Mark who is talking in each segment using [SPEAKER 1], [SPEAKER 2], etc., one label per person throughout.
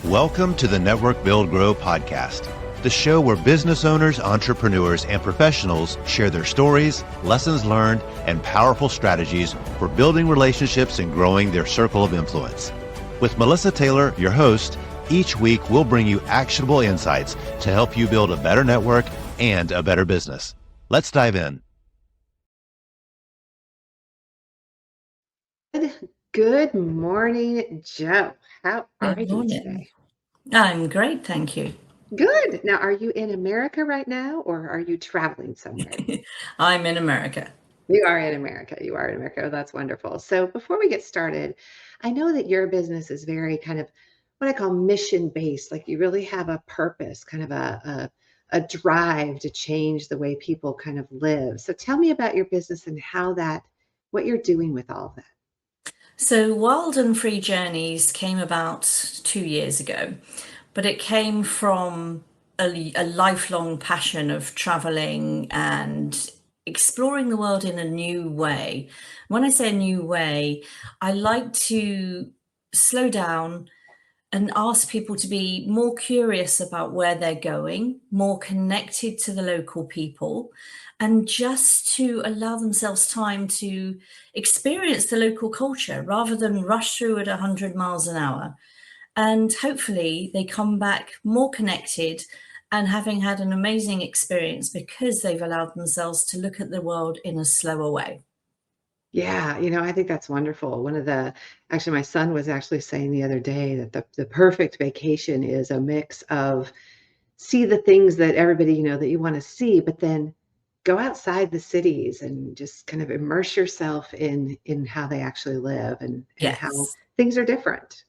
[SPEAKER 1] Welcome to the Network Build Grow podcast, the show where business owners, entrepreneurs, and professionals share their stories, lessons learned, and powerful strategies for building relationships and growing their circle of influence. With Melissa Taylor, your host, each week we'll bring you actionable insights to help you build a better network and a better business. Let's dive in.
[SPEAKER 2] Good morning, Jo. How are you today?
[SPEAKER 3] I'm great, thank you.
[SPEAKER 2] Good. Now, are you in America right now, or are you traveling somewhere?
[SPEAKER 3] I'm in America.
[SPEAKER 2] You are in America. You are in America. Oh, that's wonderful. So before we get started, I know that your business is very kind of what I call mission-based. Like you really have a purpose, kind of a drive to change the way people kind of live. So tell me about your business and what you're doing with all of that.
[SPEAKER 3] So Wild and Free Journeys came about 2 years ago, but it came from a lifelong passion of traveling and exploring the world in a new way. When I say a new way, I like to slow down and ask people to be more curious about where they're going, more connected to the local people, and just to allow themselves time to experience the local culture rather than rush through at 100 miles an hour. And hopefully they come back more connected and having had an amazing experience because they've allowed themselves to look at the world in a slower way.
[SPEAKER 2] Yeah, I think that's wonderful. Actually, my son was actually saying the other day that the perfect vacation is a mix of see the things that everybody, that you want to see, but then go outside the cities and just kind of immerse yourself in how they actually live and
[SPEAKER 3] Yes.
[SPEAKER 2] how things are different.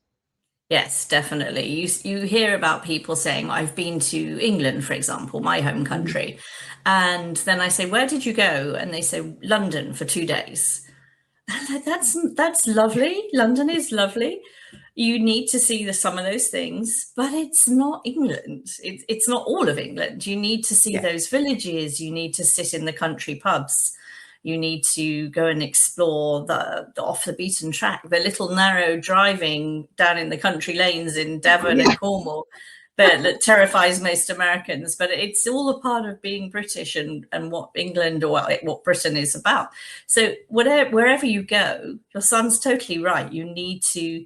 [SPEAKER 3] Yes, definitely. You hear about people saying, I've been to England, for example, my home country. And then I say, where did you go? And they say, London for 2 days. I'm like, that's lovely. London is lovely. You need to see some of those things, but it's not England. It's not all of England. You need to see those villages. You need to sit in the country pubs. You need to go and explore the off the beaten track, the little narrow driving down in the country lanes in Devon and Cornwall that terrifies most Americans. But it's all a part of being British and what England or what Britain is about. So wherever you go, your son's totally right. You need to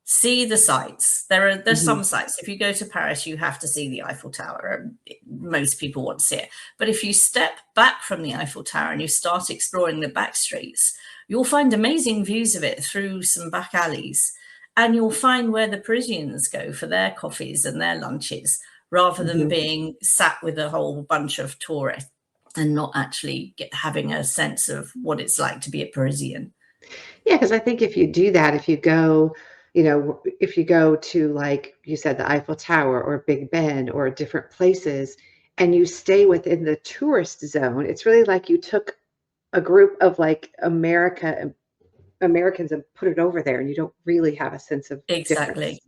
[SPEAKER 3] see the sights. There's some sites. If you go to Paris, you have to see the Eiffel Tower. Most people want to see it. But if you step back from the Eiffel Tower and you start exploring the back streets, you'll find amazing views of it through some back alleys. And you'll find where the Parisians go for their coffees and their lunches, rather than being sat with a whole bunch of tourists and not actually having a sense of what it's like to be a Parisian.
[SPEAKER 2] Yeah, because I think if you do that, if you go to, like you said, the Eiffel Tower or Big Ben or different places, and you stay within the tourist zone, it's really like you took a group of like Americans and put it over there, and you don't really have a sense of
[SPEAKER 3] Exactly.
[SPEAKER 2] Difference.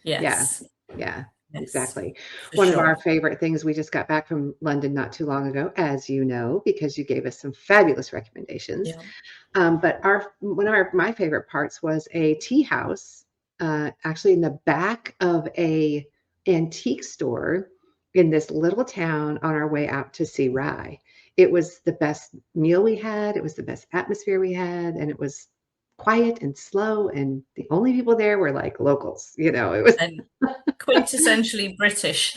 [SPEAKER 3] Yes.
[SPEAKER 2] Yeah,
[SPEAKER 3] Yes,
[SPEAKER 2] exactly.
[SPEAKER 3] for
[SPEAKER 2] One
[SPEAKER 3] sure.
[SPEAKER 2] of our favorite things, we just got back from London not too long ago, as you know, because you gave us some fabulous recommendations.
[SPEAKER 3] Yeah.
[SPEAKER 2] But my favorite parts was a tea house, actually in the back of a antique store in this little town on our way out to see Rye. It was the best meal we had. It was the best atmosphere we had. And it was quiet and slow. And the only people there were like locals, it was
[SPEAKER 3] And quintessentially British.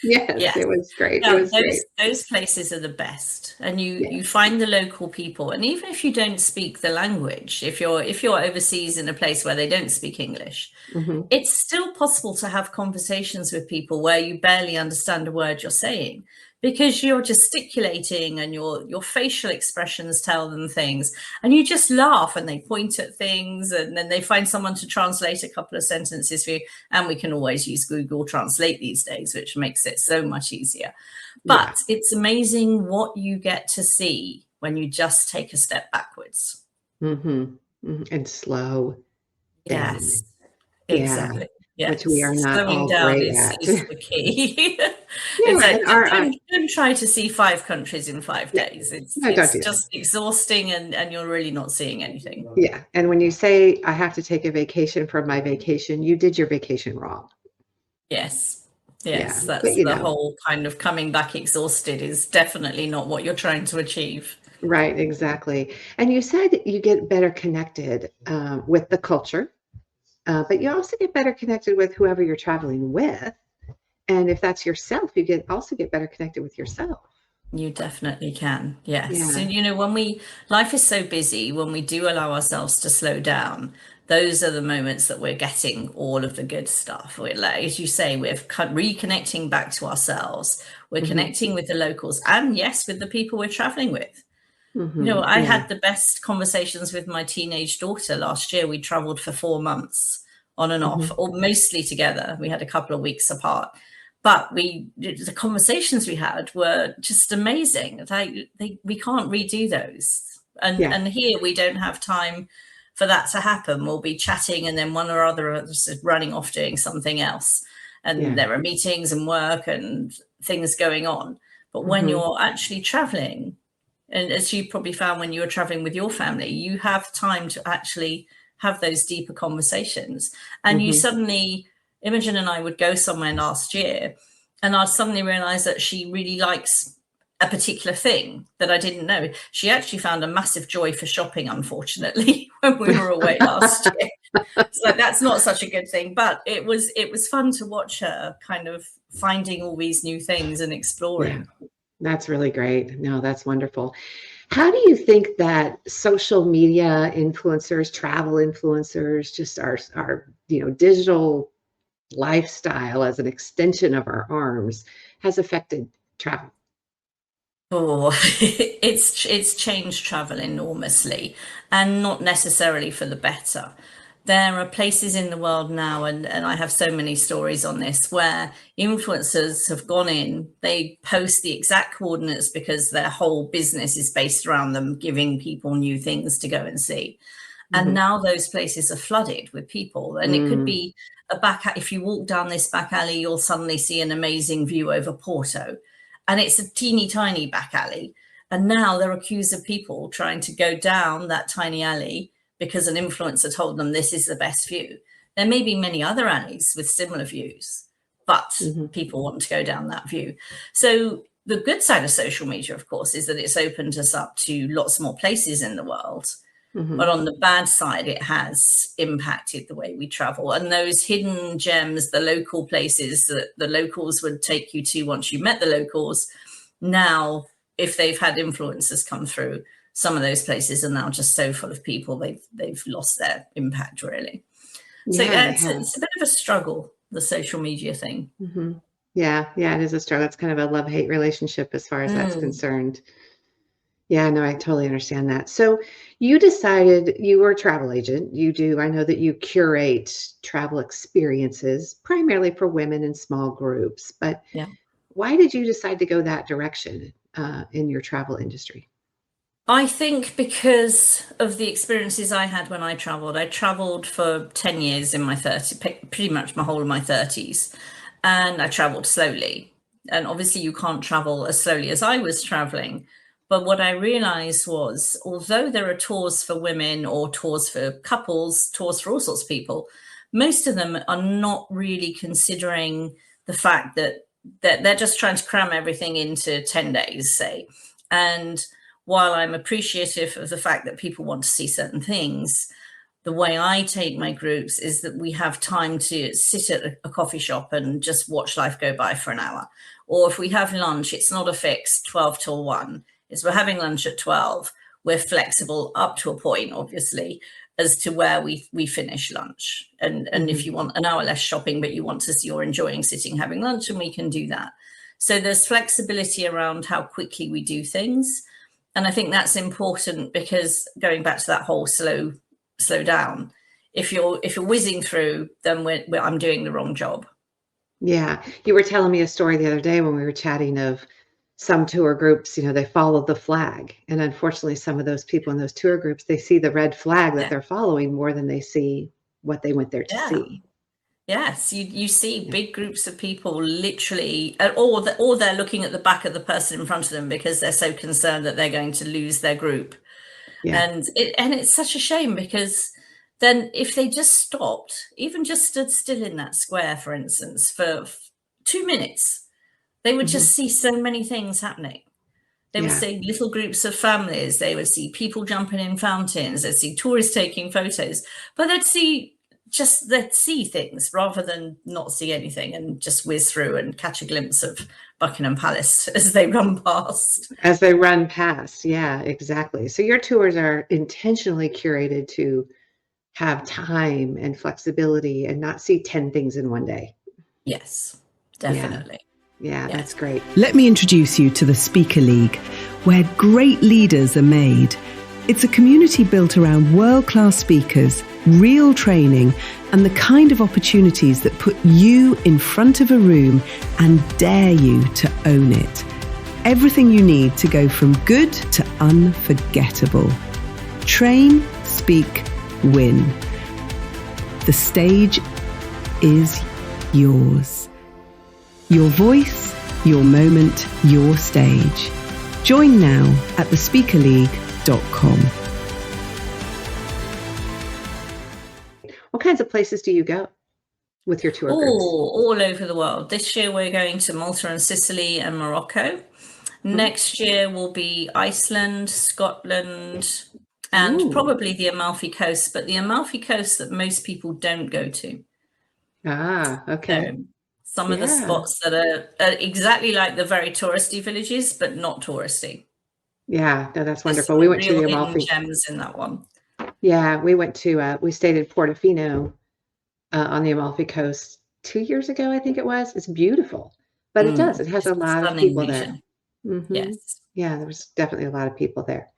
[SPEAKER 2] Yes, it was great.
[SPEAKER 3] Yeah,
[SPEAKER 2] It was great.
[SPEAKER 3] those places are the best, and you find the local people. And even if you don't speak the language, if you're overseas in a place where they don't speak English, it's still possible to have conversations with people where you barely understand a word you're saying, because you're gesticulating and your facial expressions tell them things, and you just laugh and they point at things, and then they find someone to translate a couple of sentences for you. And we can always use Google Translate these days, which makes it so much easier. But it's amazing what you get to see when you just take a step backwards.
[SPEAKER 2] And slow down.
[SPEAKER 3] Yes, exactly. Yes.
[SPEAKER 2] Which we are not
[SPEAKER 3] Slowing
[SPEAKER 2] all
[SPEAKER 3] down
[SPEAKER 2] great
[SPEAKER 3] is
[SPEAKER 2] at.
[SPEAKER 3] the key.
[SPEAKER 2] Yeah,
[SPEAKER 3] It's like,
[SPEAKER 2] and
[SPEAKER 3] don't try to see 5 countries in 5 days. It's
[SPEAKER 2] don't do that.
[SPEAKER 3] just exhausting, and you're really not seeing anything.
[SPEAKER 2] Yeah. And when you say I have to take a vacation from my vacation, you did your vacation wrong.
[SPEAKER 3] Yes.
[SPEAKER 2] Yeah,
[SPEAKER 3] Yes,
[SPEAKER 2] but
[SPEAKER 3] that's the whole kind of coming back exhausted is definitely not what you're trying to achieve.
[SPEAKER 2] right, exactly. And you said that you get better connected with the culture, but you also get better connected with whoever you're traveling with. And if that's yourself, you also get better connected with yourself.
[SPEAKER 3] You definitely can. Yes.
[SPEAKER 2] Yeah.
[SPEAKER 3] And life is so busy, when we do allow ourselves to slow down, those are the moments that we're getting all of the good stuff. We're like, as you say, we're reconnecting back to ourselves. We're
[SPEAKER 2] Hmm.
[SPEAKER 3] connecting with the locals and, yes, with the people we're traveling with.
[SPEAKER 2] Hmm.
[SPEAKER 3] I
[SPEAKER 2] Yeah.
[SPEAKER 3] had the best conversations with my teenage daughter last year. We traveled for 4 months on and off,
[SPEAKER 2] Hmm.
[SPEAKER 3] or mostly together. We had a couple of weeks apart. But the conversations we had were just amazing. We can't redo those.
[SPEAKER 2] Yeah.
[SPEAKER 3] And here we don't have time for that to happen. We'll be chatting and then one or other of us is running off doing something else. And
[SPEAKER 2] Yeah.
[SPEAKER 3] there are meetings and work and things going on. But when
[SPEAKER 2] Hmm.
[SPEAKER 3] you're actually traveling, and as you probably found when you were traveling with your family, you have time to actually have those deeper conversations. And you
[SPEAKER 2] Hmm.
[SPEAKER 3] suddenly, Imogen and I would go somewhere last year, and I'd suddenly realize that she really likes a particular thing that I didn't know. She actually found a massive joy for shopping, unfortunately, when we were away last year. So that's not such a good thing, but it was fun to watch her kind of finding all these new things and
[SPEAKER 2] Yeah.
[SPEAKER 3] exploring.
[SPEAKER 2] That's really great. No, that's wonderful. How do you think that social media influencers, travel influencers, just our digital lifestyle as an extension of our arms has affected travel?
[SPEAKER 3] Oh, it's changed travel enormously, and not necessarily for the better. There are places in the world now, and I have so many stories on this, where influencers have gone in, they post the exact coordinates because their whole business is based around them giving people new things to go and see. And
[SPEAKER 2] Hmm.
[SPEAKER 3] now those places are flooded with people. And it could
[SPEAKER 2] Mm.
[SPEAKER 3] be if you walk down this back alley, you'll suddenly see an amazing view over Porto. And it's a teeny tiny back alley. And now there are queues of people trying to go down that tiny alley because an influencer told them this is the best view. There may be many other alleys with similar views, but
[SPEAKER 2] Hmm.
[SPEAKER 3] people want to go down that view. So the good side of social media, of course, is that it's opened us up to lots more places in the world.
[SPEAKER 2] Hmm.
[SPEAKER 3] But on the bad side, it has impacted the way we travel. And those hidden gems, the local places that the locals would take you to once you met the locals, now, if they've had influencers come through, some of those places are now just so full of people, they've lost their impact, really. So
[SPEAKER 2] Yeah, they have.
[SPEAKER 3] it's a bit of a struggle, the social media thing.
[SPEAKER 2] Hmm. Yeah, yeah, it is a struggle. It's kind of a love-hate relationship as far as that's
[SPEAKER 3] Mm.
[SPEAKER 2] concerned. Yeah, no, I totally understand that. So you decided you were a travel agent. I know that you curate travel experiences primarily for women in small groups, but
[SPEAKER 3] Yeah.
[SPEAKER 2] why did you decide to go that direction in your travel industry?
[SPEAKER 3] I think because of the experiences I had when I traveled. I traveled for 10 years in my 30s, pretty much my whole of my 30s, and I traveled slowly. And obviously, you can't travel as slowly as I was traveling. But what I realized was, although there are tours for women or tours for couples, tours for all sorts of people, most of them are not really considering the fact that they're just trying to cram everything into 10 days, say. And while I'm appreciative of the fact that people want to see certain things, the way I take my groups is that we have time to sit at a coffee shop and just watch life go by for an hour. Or if we have lunch, it's not a fixed 12 till 1. It's we're having lunch at 12. We're flexible up to a point, obviously, as to where we finish lunch. And if
[SPEAKER 2] Hmm.
[SPEAKER 3] you want an hour less shopping, but you want to see you're enjoying sitting having lunch, and we can do that. So there's flexibility around how quickly we do things. And I think that's important because going back to that whole slow down, if you're whizzing through, then I'm doing the wrong job.
[SPEAKER 2] Yeah, you were telling me a story the other day when we were chatting of some tour groups, they follow the flag. And unfortunately, some of those people in those tour groups, they see the red flag that
[SPEAKER 3] Yeah.
[SPEAKER 2] they're following more than they see what they went there to
[SPEAKER 3] Yeah.
[SPEAKER 2] see.
[SPEAKER 3] Yes, you see
[SPEAKER 2] Yeah.
[SPEAKER 3] big groups of people literally, or they're looking at the back of the person in front of them because they're so concerned that they're going to lose their group.
[SPEAKER 2] Yeah.
[SPEAKER 3] And it's such a shame because then if they just stopped, even just stood still in that square, for instance, for 2 minutes, they would just see so many things happening. They would
[SPEAKER 2] Yeah.
[SPEAKER 3] see little groups of families. They would see people jumping in fountains. They'd see tourists taking photos, but they'd see things rather than not see anything and just whiz through and catch a glimpse of Buckingham Palace as they run past.
[SPEAKER 2] As they run past. Yeah, exactly. So your tours are intentionally curated to have time and flexibility and not see 10 things in one day.
[SPEAKER 3] Yes,
[SPEAKER 2] Yeah.
[SPEAKER 3] definitely.
[SPEAKER 2] Yeah,
[SPEAKER 3] Yes.
[SPEAKER 2] that's great.
[SPEAKER 4] Let me introduce you to the Speaker League, where great leaders are made. It's a community built around world-class speakers, real training, and the kind of opportunities that put you in front of a room and dare you to own it. Everything you need to go from good to unforgettable. Train, speak, win. The stage is yours. Your voice, your moment, your stage. Join now at thespeakerleague.com.
[SPEAKER 2] What kinds of places do you go with your tour groups?
[SPEAKER 3] All over the world. This year we're going to Malta and Sicily and Morocco. Next year will be Iceland, Scotland, and
[SPEAKER 2] Ooh.
[SPEAKER 3] probably the Amalfi Coast, but the Amalfi Coast that most people don't go to.
[SPEAKER 2] Ah, okay.
[SPEAKER 3] So some of the
[SPEAKER 2] Yeah.
[SPEAKER 3] spots that are exactly like the very touristy villages, but not touristy.
[SPEAKER 2] Yeah, no, that's
[SPEAKER 3] There's
[SPEAKER 2] wonderful.
[SPEAKER 3] some
[SPEAKER 2] We went to
[SPEAKER 3] real
[SPEAKER 2] the
[SPEAKER 3] hidden
[SPEAKER 2] Amalfi.
[SPEAKER 3] gems in that one.
[SPEAKER 2] Yeah, we went to, we stayed in Portofino on the Amalfi Coast 2 years ago, I think it was. It's beautiful, but it does. It has
[SPEAKER 3] It's
[SPEAKER 2] a
[SPEAKER 3] a
[SPEAKER 2] lot of
[SPEAKER 3] stunning
[SPEAKER 2] people there.
[SPEAKER 3] region.
[SPEAKER 2] hmm
[SPEAKER 3] Yes.
[SPEAKER 2] Yeah, there was definitely a lot of people there.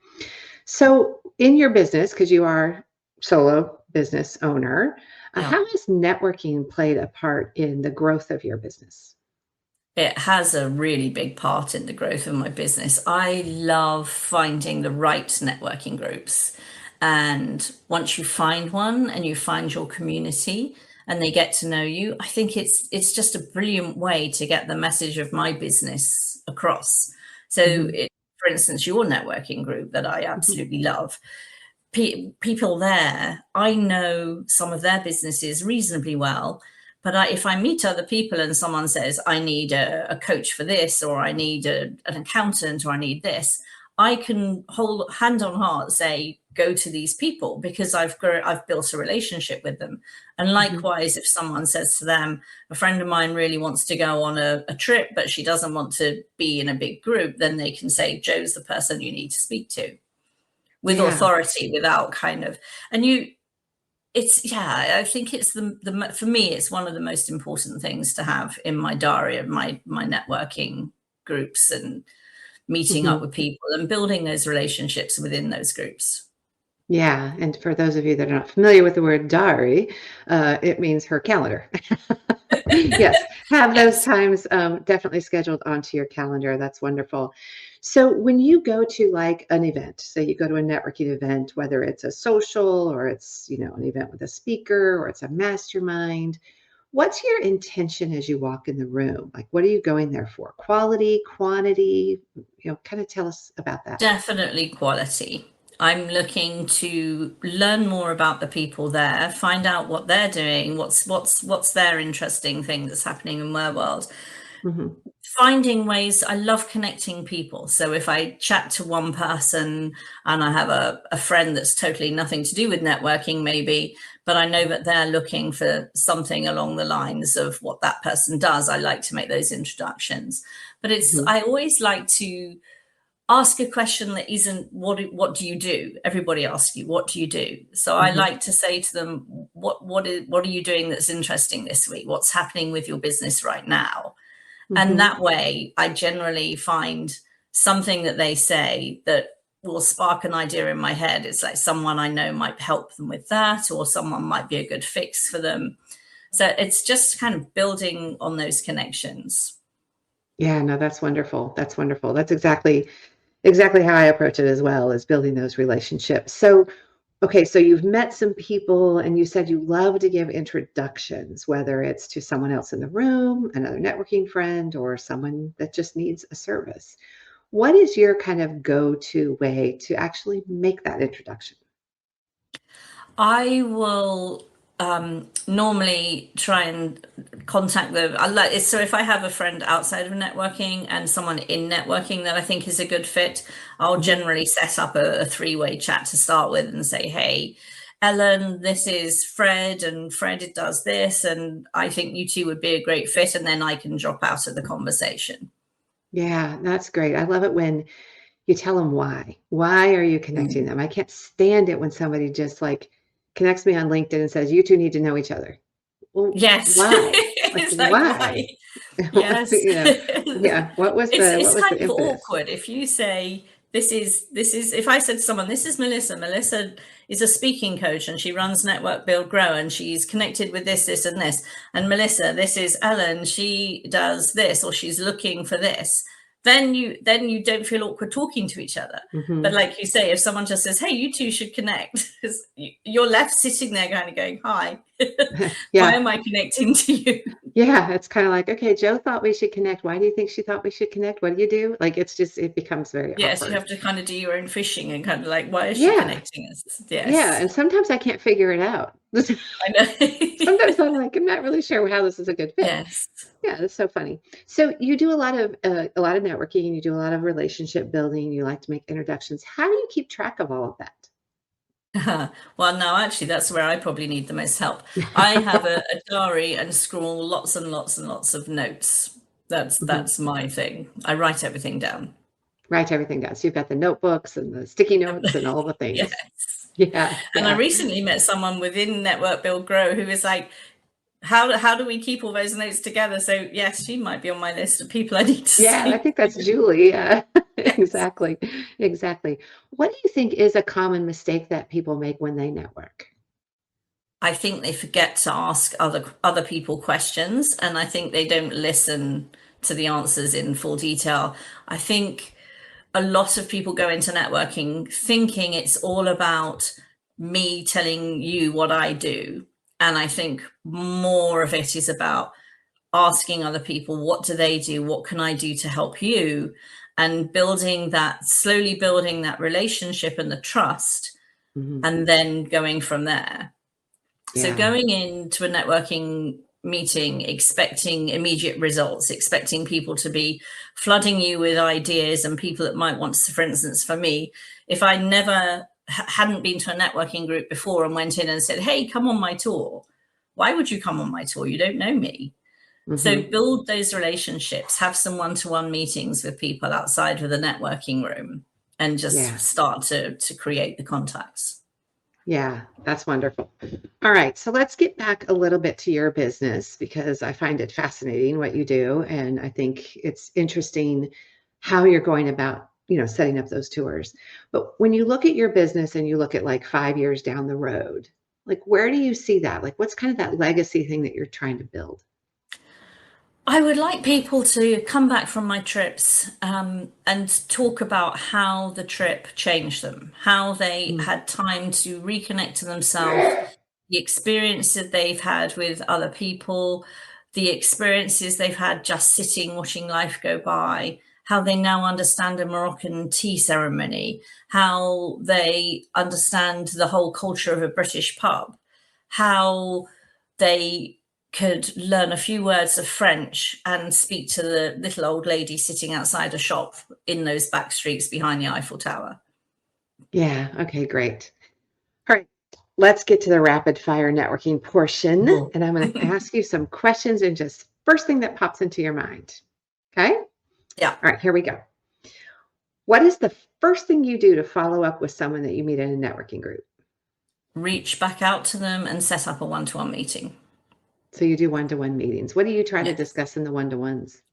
[SPEAKER 2] So in your business, because you are solo business owner,
[SPEAKER 3] Yeah.
[SPEAKER 2] how has networking played a part in the growth of your business?
[SPEAKER 3] It has a really big part in the growth of my business. I love finding the right networking groups. And once you find one and you find your community and they get to know you, I think it's just a brilliant way to get the message of my business across. So, for instance, your networking group that I absolutely love, people there, I know some of their businesses reasonably well. But if I meet other people and someone says, I need a coach for this, or I need an accountant, or I need this, I can hold hand on heart say, go to these people because I've built a relationship with them. And likewise, if someone says to them, a friend of mine really wants to go on a trip, but she doesn't want to be in a big group, then they can say, Joe's the person you need to speak to with
[SPEAKER 2] Yeah.
[SPEAKER 3] authority, without kind of, and you, I think it's for me, it's one of the most important things to have in my diary of my networking groups and meeting up with people and building those relationships within those groups.
[SPEAKER 2] Yeah, and for those of you that are not familiar with the word diary, it means her calendar. Yes, have those times definitely scheduled onto your calendar. That's wonderful. So when you go to like an event, say you go to a networking event, whether it's a social or it's, an event with a speaker or it's a mastermind, what's your intention as you walk in the room? Like, what are you going there for? Quality, quantity, kind of tell us about that.
[SPEAKER 3] Definitely quality. I'm looking to learn more about the people there, find out what they're doing, what's their interesting thing that's happening in their world. Finding ways. I love connecting people. So if I chat to one person and I have a friend that's totally nothing to do with networking, maybe, but I know that they're looking for something along the lines of what that person does, I like to make those introductions. But I always like to ask a question that isn't what do you do? Everybody asks you, what do you do? So I like to say to them, what are you doing that's interesting this week? What's happening with your business right now? And that way I generally find something that they say that will spark an idea in my head. It's like someone I know might help them with that, or someone might be a good fix for them. So it's just kind of building on those connections.
[SPEAKER 2] Yeah, no, that's wonderful. That's wonderful. That's exactly how I approach it as well, is building those relationships. So, okay, so you've met some people and you said you love to give introductions, whether it's to someone else in the room, another networking friend, or someone that just needs a service. What is your kind of go-to way to actually make that introduction?
[SPEAKER 3] I will normally try and contact them. So if I have a friend outside of networking and someone in networking that I think is a good fit, I'll generally set up a three-way chat to start with and say, hey, Ellen, this is Fred, and Fred does this, and I think you two would be a great fit, and then I can drop out of the conversation.
[SPEAKER 2] Yeah, that's great. I love it when you tell them why. Why are you connecting them? I can't stand it when somebody just like connects me on LinkedIn and says, you two need to know each other. Well,
[SPEAKER 3] Yes.
[SPEAKER 2] why? Like,
[SPEAKER 3] It's like,
[SPEAKER 2] why?
[SPEAKER 3] Yes.
[SPEAKER 2] Yeah. What was
[SPEAKER 3] It's
[SPEAKER 2] the
[SPEAKER 3] kind of
[SPEAKER 2] impetus?
[SPEAKER 3] awkward if you say, this is, if I said to someone, this is Melissa. Melissa is a speaking coach and she runs Network Build Grow and she's connected with this, this, and this. And Melissa, this is Ellen. She does this, or she's looking for this. Then you don't feel awkward talking to each other. But like you say, if someone just says, hey, you two should connect, because you're left sitting there kind of going, hi, why am I connecting to you?
[SPEAKER 2] Yeah, it's kind of like, okay, Joe thought we should connect. Why do you think she thought we should connect? What do you do? Like, it's just, it becomes very
[SPEAKER 3] Yes, you
[SPEAKER 2] awkward.
[SPEAKER 3] have to kind of do your own fishing and kind of like, why is she connecting us?
[SPEAKER 2] Yeah,
[SPEAKER 3] Yes.
[SPEAKER 2] and sometimes I can't figure it out.
[SPEAKER 3] I know.
[SPEAKER 2] Sometimes I'm like, I'm not really sure how this is a good fit.
[SPEAKER 3] Yes.
[SPEAKER 2] Yeah, that's so funny. So you do a lot of networking, and you do a lot of relationship building. You like to make introductions. How do you keep track of all of that?
[SPEAKER 3] Well, no, actually, that's where I probably need the most help. I have a diary and scroll lots and lots and lots of notes. That's my thing. I write everything down.
[SPEAKER 2] Write everything down. So you've got the notebooks and the sticky notes and all the things.
[SPEAKER 3] Yes.
[SPEAKER 2] Yeah.
[SPEAKER 3] And I recently met someone within Network Build Grow who was like, how do we keep all those notes together? So yes, she might be on my list of people I need to see.
[SPEAKER 2] I think that's Julie. Yeah, exactly. What do you think is a common mistake that people make when they network?
[SPEAKER 3] I think they forget to ask other people questions, and I think they don't listen to the answers in full detail. I think a lot of people go into networking thinking it's all about me telling you what I do. And I think more of it is about asking other people, what do they do? What can I do to help you? And slowly building that relationship and the trust, and then going from there.
[SPEAKER 2] Yeah.
[SPEAKER 3] So going into a networking meeting, expecting immediate results, expecting people to be flooding you with ideas and people that might want to, for instance, for me, if I never hadn't been to a networking group before and went in and said, hey, come on my tour. Why would you come on my tour? You don't know me. So build those relationships, have some one-to-one meetings with people outside of the networking room, and just start to create the contacts.
[SPEAKER 2] Yeah, that's wonderful. All right, so let's get back a little bit to your business, because I find it fascinating what you do, and I think it's interesting how you're going about, setting up those tours. But when you look at your business and you look at like 5 years down the road, like where do you see that? Like what's kind of that legacy thing that you're trying to build?
[SPEAKER 3] I would like people to come back from my trips and talk about how the trip changed them, how they had time to reconnect to themselves, the experiences they've had with other people, the experiences they've had just sitting, watching life go by, how they now understand a Moroccan tea ceremony, how they understand the whole culture of a British pub, how they could learn a few words of French and speak to the little old lady sitting outside a shop in those back streets behind the Eiffel Tower.
[SPEAKER 2] Yeah. Okay, great. All right. Let's get to the rapid fire networking portion.
[SPEAKER 3] Cool.
[SPEAKER 2] And I'm going to ask you some questions and just first thing that pops into your mind. Okay?
[SPEAKER 3] Yeah.
[SPEAKER 2] All right, here we go. What is the first thing you do to follow up with someone that you meet in a networking group?
[SPEAKER 3] Reach back out to them and set up a one-to-one meeting.
[SPEAKER 2] So you do one-to-one meetings. What do you try to discuss in the one-to-ones?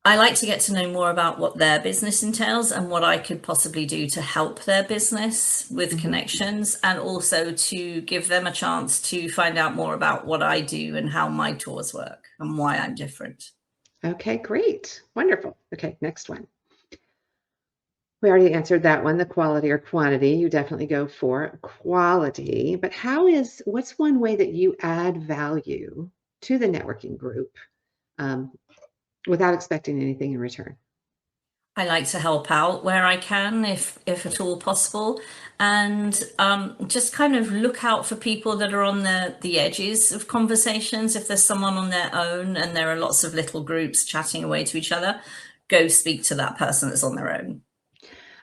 [SPEAKER 3] I like to get to know more about what their business entails and what I could possibly do to help their business with connections, and also to give them a chance to find out more about what I do and how my tours work and why I'm different. Okay,
[SPEAKER 2] great. Wonderful. Okay, next one. We already answered that one, the quality or quantity. You definitely go for quality, but what's one way that you add value to the networking group without expecting anything in return?
[SPEAKER 3] I like to help out where I can, if at all possible, and just kind of look out for people that are on the edges of conversations. If there's someone on their own and there are lots of little groups chatting away to each other, go speak to that person that's on their own.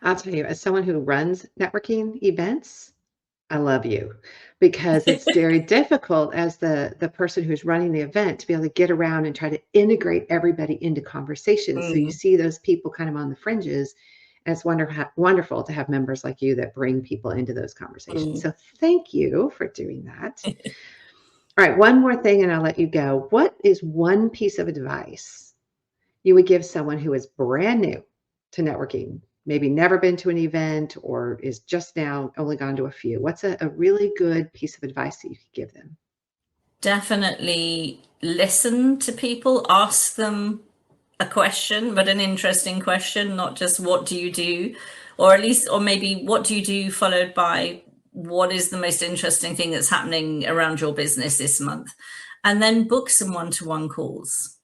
[SPEAKER 2] I'll tell you, as someone who runs networking events, I love you, because it's very difficult as the person who's running the event to be able to get around and try to integrate everybody into conversations. So you see those people kind of on the fringes, and it's wonderful to have members like you that bring people into those conversations. So thank you for doing that. All right, one more thing and I'll let you go. What is one piece of advice you would give someone who is brand new to networking? Maybe never been to an event or is just now only gone to a few. What's a really good piece of advice that you could give them?
[SPEAKER 3] Definitely listen to people, ask them a question, but an interesting question, not just what do you do, or maybe what do you do followed by what is the most interesting thing that's happening around your business this month, and then book some one-to-one calls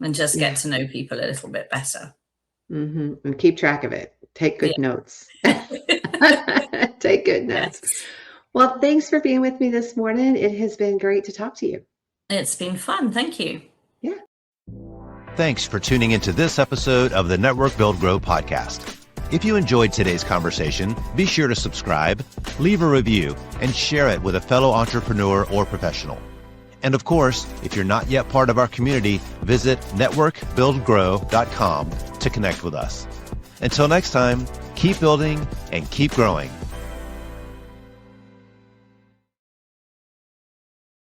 [SPEAKER 3] and just get to know people a little bit better.
[SPEAKER 2] And keep track of it. Take good notes. Take good notes. Yes. Well, thanks for being with me this morning. It has been great to talk to you.
[SPEAKER 3] It's been fun. Thank you.
[SPEAKER 2] Yeah.
[SPEAKER 1] Thanks for tuning into this episode of the Network Build Grow podcast. If you enjoyed today's conversation, be sure to subscribe, leave a review, and share it with a fellow entrepreneur or professional. And of course, if you're not yet part of our community, visit networkbuildgrow.com to connect with us. Until next time, keep building and keep growing.